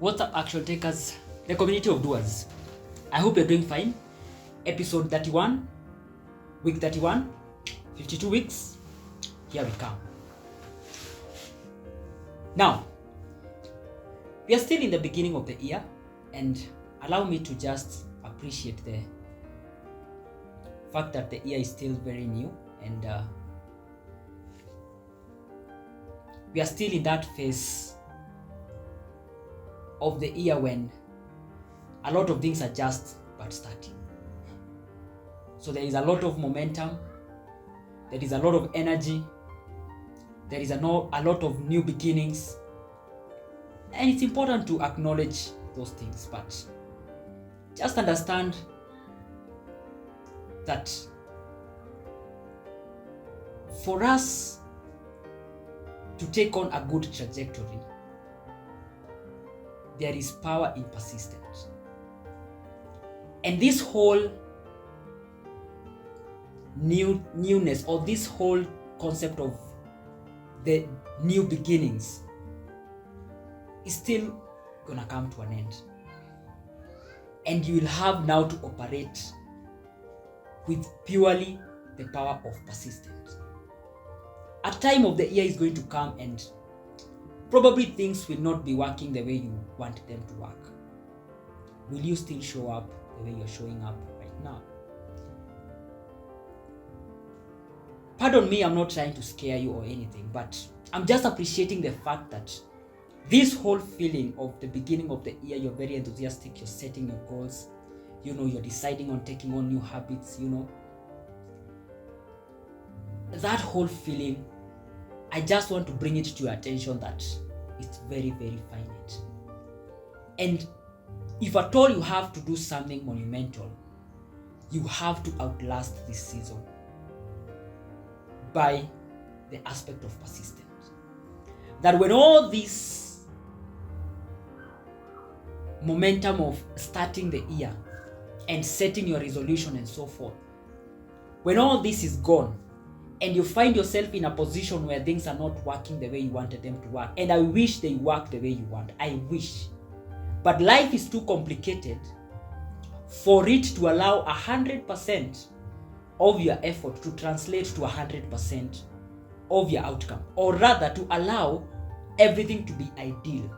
What's up, action takers, the community of doers? I hope you're doing fine. Episode 31, week 31, 52 weeks. Here we come. Now, we are still in the beginning of the year, and allow me to just appreciate the fact that the year is still very new, and we are still in that phase of the year when a lot of things are just but starting. So there is a lot of momentum, there is a lot of energy, there is a lot of new beginnings, and it's important to acknowledge those things, but just understand that for us to take on a good trajectory, there is power in persistence. And this whole newness, or this whole concept of the new beginnings, is still gonna come to an end. And you will have now to operate with purely the power of persistence. A time of the year is going to come, and probably things will not be working the way you want them to work. Will you still show up the way you're showing up right now? Pardon me, I'm not trying to scare you or anything, but I'm just appreciating the fact that this whole feeling of the beginning of the year, you're very enthusiastic, you're setting your goals, you're deciding on taking on new habits, that whole feeling, I just want to bring it to your attention that it's very, very finite. And if at all you have to do something monumental, you have to outlast this season by the aspect of persistence. That when all this momentum of starting the year and setting your resolution and so forth, when all this is gone, and you find yourself in a position where things are not working the way you wanted them to work, and I wish they worked the way you want, I wish. But life is too complicated for it to allow 100% of your effort to translate to 100% of your outcome, or rather to allow everything to be ideal.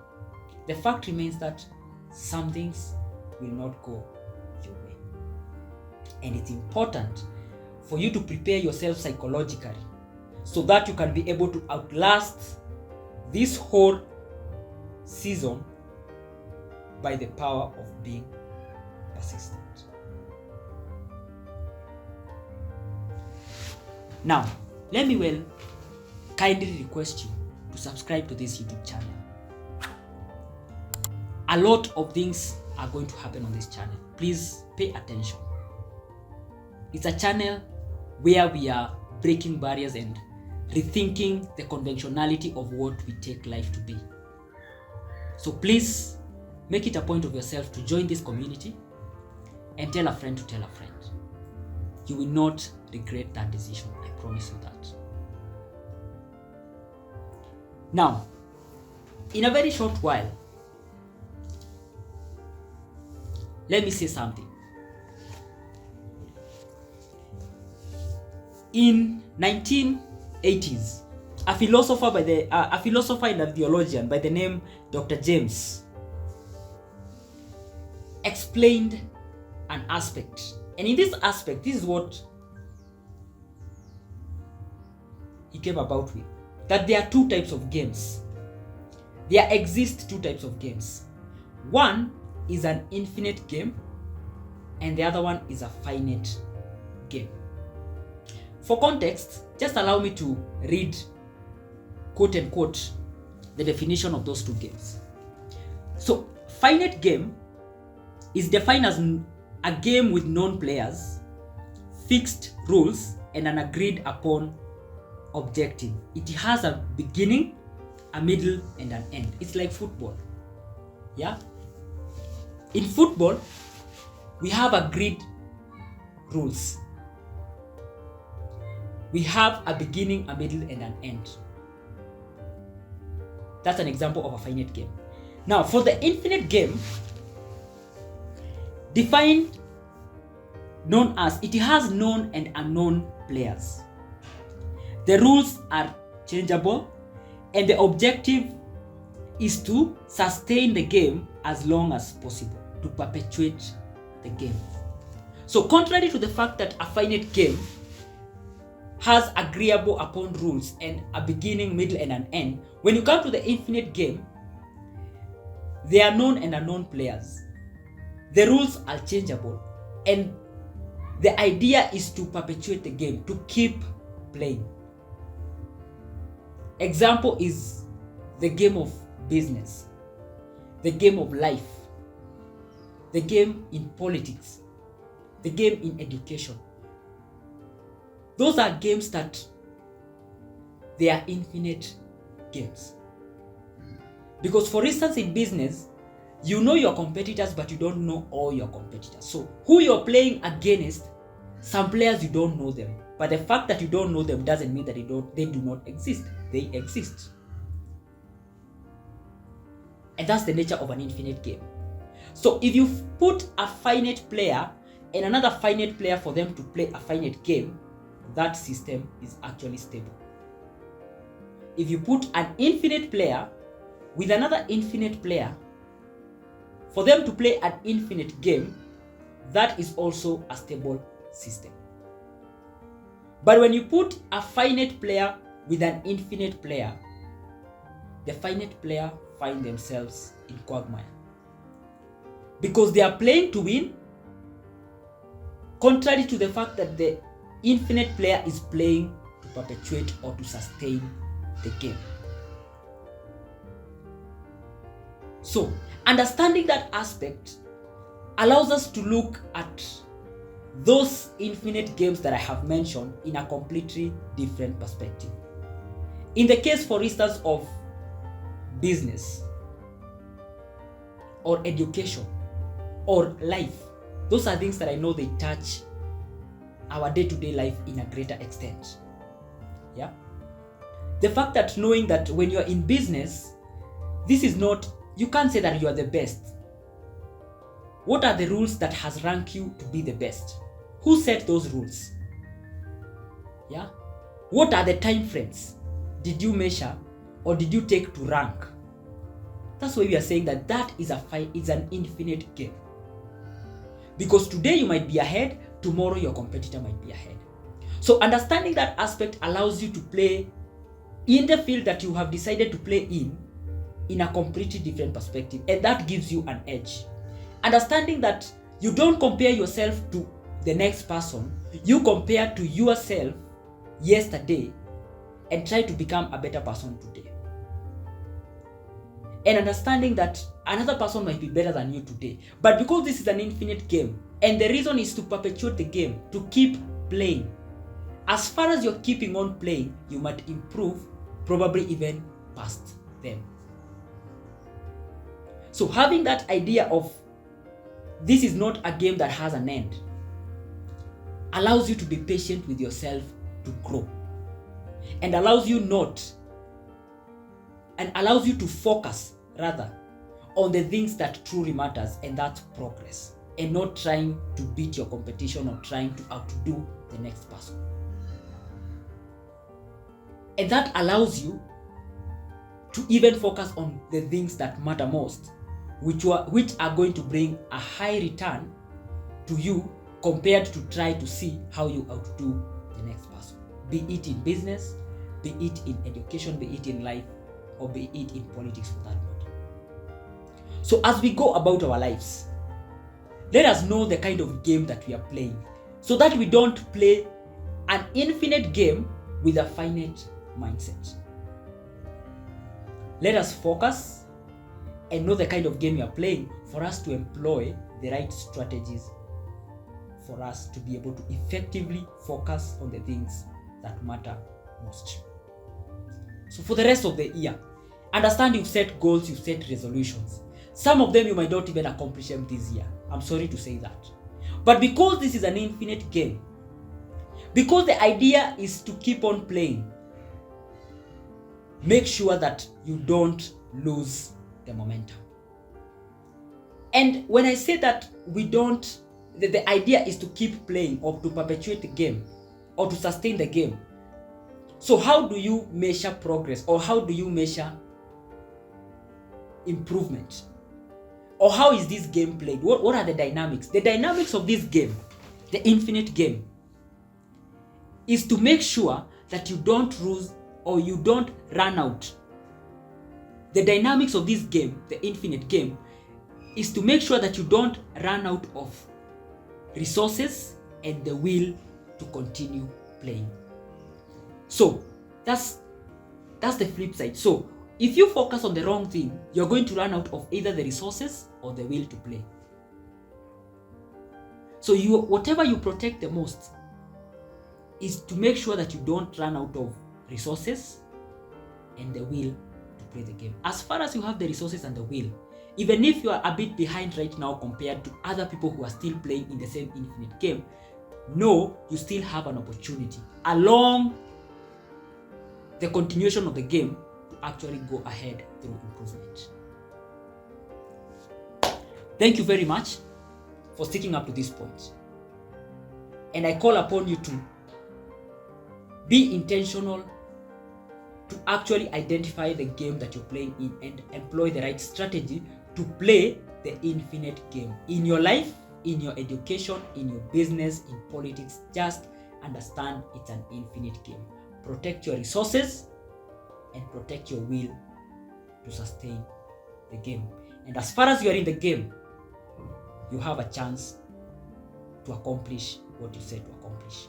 The fact remains that some things will not go your way. And it's important for you to prepare yourself psychologically so that you can be able to outlast this whole season by the power of being persistent. Now, let me kindly request you to subscribe to this YouTube channel. A lot of things are going to happen on this channel. Please pay attention. It's a channel where we are breaking barriers and rethinking the conventionality of what we take life to be. So please make it a point of yourself to join this community and tell a friend to tell a friend. You will not regret that decision, I promise you that. Now, in a very short while, let me say something. In 1980s, a philosopher and a theologian by the name Dr. James explained an aspect. And in this aspect, this is what he came about with. That there are two types of games. There exist two types of games. One is an infinite game, and the other one is a finite game. For context, just allow me to read, quote unquote, the definition of those two games. So, finite game is defined as a game with known players, fixed rules, and an agreed upon objective. It has a beginning, a middle, and an end. It's like football. Yeah? In football, we have agreed rules. We have a beginning, a middle, and an end. That's an example of a finite game. Now, for the infinite game, defined known as it has known and unknown players. The rules are changeable, and the objective is to sustain the game as long as possible, to perpetuate the game. So contrary to the fact that a finite game has agreeable upon rules and a beginning, middle, and an end, when you come to the infinite game, there are known and unknown players. The rules are changeable, and the idea is to perpetuate the game, to keep playing. Example is the game of business, the game of life, the game in politics, the game in education. Those are games that they are infinite games. Because for instance, in business, you know your competitors, but you don't know all your competitors. So who you're playing against, some players you don't know them. But the fact that you don't know them doesn't mean that they do not exist. They exist. And that's the nature of an infinite game. So if you put a finite player and another finite player for them to play a finite game, that system is actually stable. If you put an infinite player with another infinite player for them to play an infinite game, that is also a stable system. But when you put a finite player with an infinite player, the finite player find themselves in quagmire. Because they are playing to win, contrary to the fact that the infinite player is playing to perpetuate or to sustain the game. So, understanding that aspect allows us to look at those infinite games that I have mentioned in a completely different perspective. In the case, for instance, of business or education or life, those are things that I know they touch our day-to-day life in a greater extent. Yeah. The fact that knowing that when you're in business, this is not, you can't say that you are the best. What are the rules that has ranked you to be the best? Who set those rules? Yeah. What are the time frames? Did you measure or did you take to rank? That's why we are saying that that is an infinite game. Because today you might be ahead, tomorrow your competitor might be ahead. So understanding that aspect allows you to play in the field that you have decided to play in a completely different perspective, and that gives you an edge. Understanding that you don't compare yourself to the next person, you compare to yourself yesterday and try to become a better person today. And understanding that another person might be better than you today, but because this is an infinite game, and the reason is to perpetuate the game, to keep playing. As far as you're keeping on playing, you might improve, probably even past them. So having that idea of this is not a game that has an end allows you to be patient with yourself to grow, and allows you to focus rather on the things that truly matters, and that's progress, and not trying to beat your competition or trying to outdo the next person. And that allows you to even focus on the things that matter most, which are going to bring a high return to you compared to try to see how you outdo the next person. Be it in business, be it in education, be it in life, or be it in politics for that matter. So as we go about our lives, let us know the kind of game that we are playing, so that we don't play an infinite game with a finite mindset. Let us focus and know the kind of game you are playing for us to employ the right strategies for us to be able to effectively focus on the things that matter most. So for the rest of the year, understand you've set goals, you've set resolutions. Some of them you might not even accomplish them this year. I'm sorry to say that. But because this is an infinite game, because the idea is to keep on playing, make sure that you don't lose the momentum. And when I say that we don't, the idea is to keep playing or to perpetuate the game or to sustain the game. So how do you measure progress, or how do you measure improvement? Or how is this game played? What are the dynamics? The dynamics of this game, the infinite game, is to make sure that you don't lose or you don't run out. The dynamics of this game, the infinite game, is to make sure that you don't run out of resources and the will to continue playing. So that's the flip side. So if you focus on the wrong thing, you're going to run out of either the resources or the will to play. So whatever you protect the most is to make sure that you don't run out of resources and the will to play the game. As far as you have the resources and the will, even if you are a bit behind right now compared to other people who are still playing in the same infinite game, know you still have an opportunity along the continuation of the game to actually go ahead through improvement. Thank you very much for sticking up to this point. And I call upon you to be intentional to actually identify the game that you're playing in and employ the right strategy to play the infinite game in your life, in your education, in your business, in politics. Just understand it's an infinite game. Protect your resources and protect your will to sustain the game. And as far as you are in the game, you have a chance to accomplish what you said to accomplish.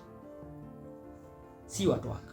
See you at work.